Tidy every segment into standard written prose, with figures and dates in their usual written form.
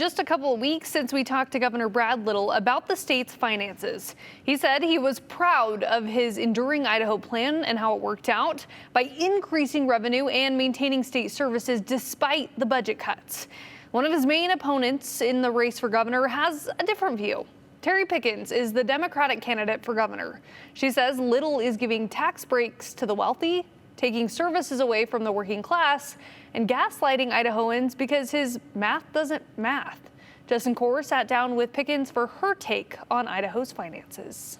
Just a couple of weeks since we talked to Governor Brad Little about the state's finances. He said he was proud of his Enduring Idaho plan and how it worked out by increasing revenue and maintaining state services despite the budget cuts. One of his main opponents in the race for governor has a different view. Terri Pickens is the Democratic candidate for governor. She says Little is giving tax breaks to the wealthy, taking services away from the working class, and gaslighting Idahoans because his math doesn't math. Justin Corr sat down with Pickens for her take on Idaho's finances.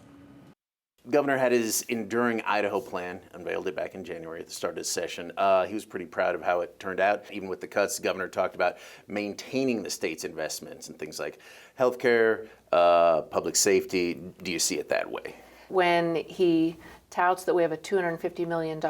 Governor had his Enduring Idaho plan, unveiled it back in January at the start of the session. He was pretty proud of how it turned out. Even with the cuts, the governor talked about maintaining the state's investments in things like healthcare, public safety. Do you see it that way? When he touts that we have a $250 million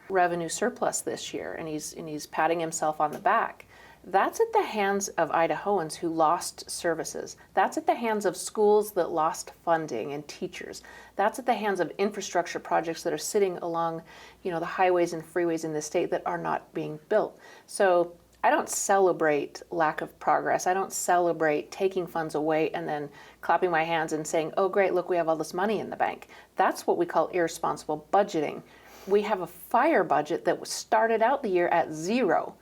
revenue surplus this year, and he's patting himself on the back, that's at the hands of Idahoans who lost services. That's at the hands of schools that lost funding and teachers. That's at the hands of infrastructure projects that are sitting along, the highways and freeways in the state that are not being built. So I don't celebrate lack of progress. I don't celebrate taking funds away and then clapping my hands and saying, oh great, look, we have all this money in the bank. That's what we call irresponsible budgeting. We have a fire budget that started out the year at zero.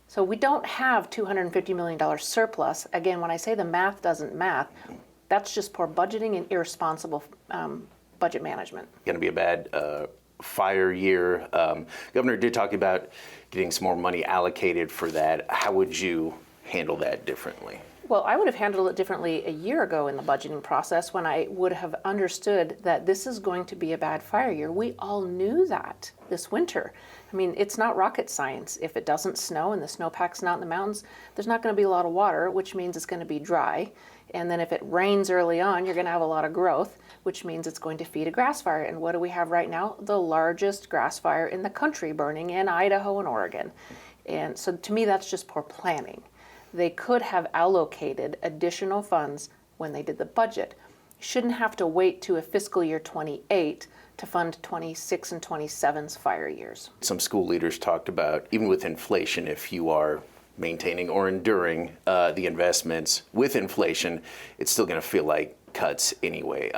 So we don't have $250 million surplus. Again, when I say the math doesn't math, that's just poor budgeting and irresponsible budget management. Going to be a bad fire year. Governor did talk about getting some more money allocated for that. How would you handle that differently? Well, I would have handled it differently a year ago in the budgeting process when I would have understood that this is going to be a bad fire year. We all knew that this winter. I mean, it's not rocket science. If it doesn't snow and the snowpack's not in the mountains, there's not going to be a lot of water, which means it's going to be dry. And then if it rains early on, you're going to have a lot of growth, which means it's going to feed a grass fire. And what do we have right now? The largest grass fire in the country burning in Idaho and Oregon. And so to me, that's just poor planning. They could have allocated additional funds when they did the budget. You shouldn't have to wait to a fiscal year 28 to fund 26 and 27's fire years. Some school leaders talked about, even with inflation, if you are maintaining or enduring the investments with inflation, it's still going to feel like cuts anyway.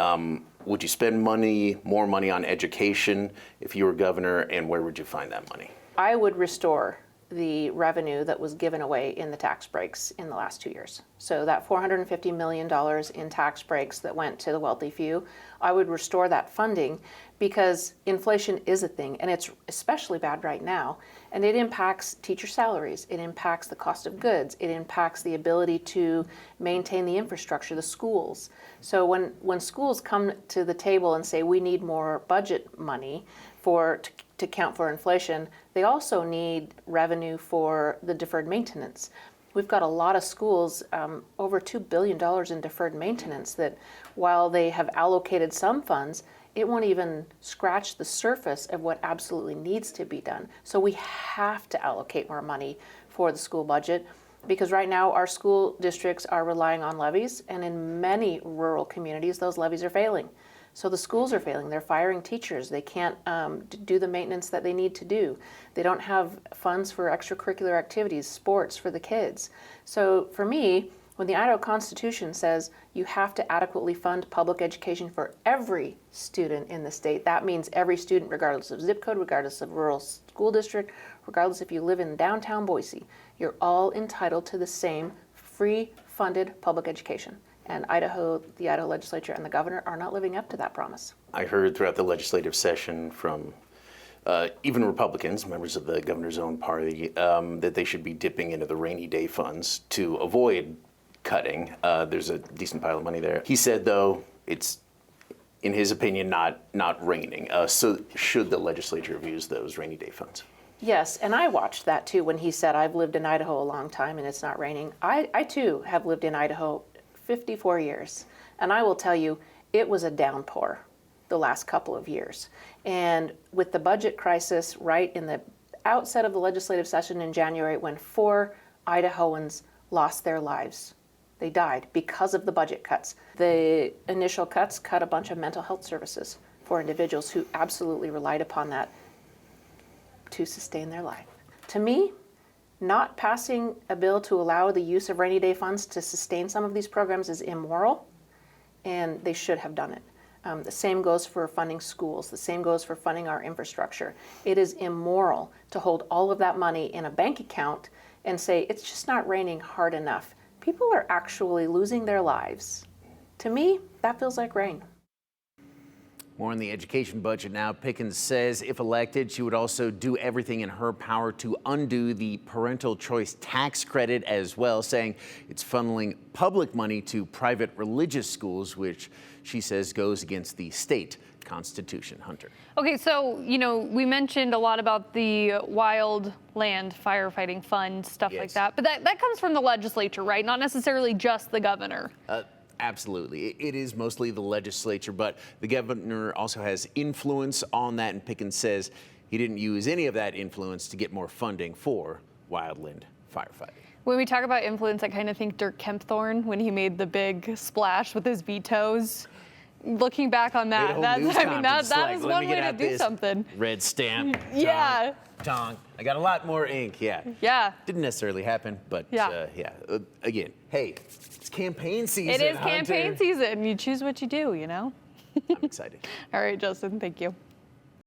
Would you spend more money on education if you were governor, and where would you find that money? I would restore the revenue that was given away in the tax breaks in the last 2 years. So that $450 million in tax breaks that went to the wealthy few, I would restore that funding because inflation is a thing, and it's especially bad right now. And it impacts teacher salaries, it impacts the cost of goods, it impacts the ability to maintain the infrastructure, the schools. So when schools come to the table and say we need more budget money to count for inflation, they also need revenue for the deferred maintenance. We've got a lot of schools, over $2 billion in deferred maintenance that while they have allocated some funds, it won't even scratch the surface of what absolutely needs to be done. So we have to allocate more money for the school budget because right now our school districts are relying on levies, and in many rural communities those levies are failing. So the schools are failing. They're firing teachers. They can't do the maintenance that they need to do. They don't have funds for extracurricular activities, sports for the kids. So for me, when the Idaho Constitution says you have to adequately fund public education for every student in the state, that means every student, regardless of zip code, regardless of rural school district, regardless if you live in downtown Boise, you're all entitled to the same free funded public education. And the Idaho legislature and the governor are not living up to that promise. I heard throughout the legislative session from even Republicans, members of the governor's own party, that they should be dipping into the rainy day funds to avoid cutting. There's a decent pile of money there. He said, though, it's, in his opinion, not raining. So should the legislature have used those rainy day funds? Yes, and I watched that too when he said, I've lived in Idaho a long time and it's not raining. I too have lived in Idaho 54 years, and I will tell you, it was a downpour the last couple of years. And with the budget crisis right in the outset of the legislative session in January, when 4 Idahoans lost their lives, they died because of the budget cuts. The initial cuts cut a bunch of mental health services for individuals who absolutely relied upon that to sustain their life. To me, Not passing a bill to allow the use of rainy day funds to sustain some of these programs is immoral, and they should have done it. The same goes for funding schools. The same goes for funding our infrastructure. It is immoral to hold all of that money in a bank account and say it's just not raining hard enough. People are actually losing their lives. To me, that feels like rain. More on the education budget now. Pickens says if elected, she would also do everything in her power to undo the parental choice tax credit as well, saying it's funneling public money to private religious schools, which she says goes against the state constitution. Hunter. Okay, so, we mentioned a lot about the wild land firefighting fund, stuff like that, but that comes from the legislature, right? Not necessarily just the governor. Absolutely. It is mostly the legislature, but the governor also has influence on that, and Pickens says he didn't use any of that influence to get more funding for wildland firefighting. When we talk about influence, I kind of think Dirk Kempthorne when he made the big splash with his vetoes. Looking back on that, that is one way to do something. Red stamp. Yeah. Donk. I got a lot more ink. Yeah. Yeah. Didn't necessarily happen, but again, hey, it's campaign season. It is campaign season. You choose what you do, I'm excited. All right, Justin, thank you.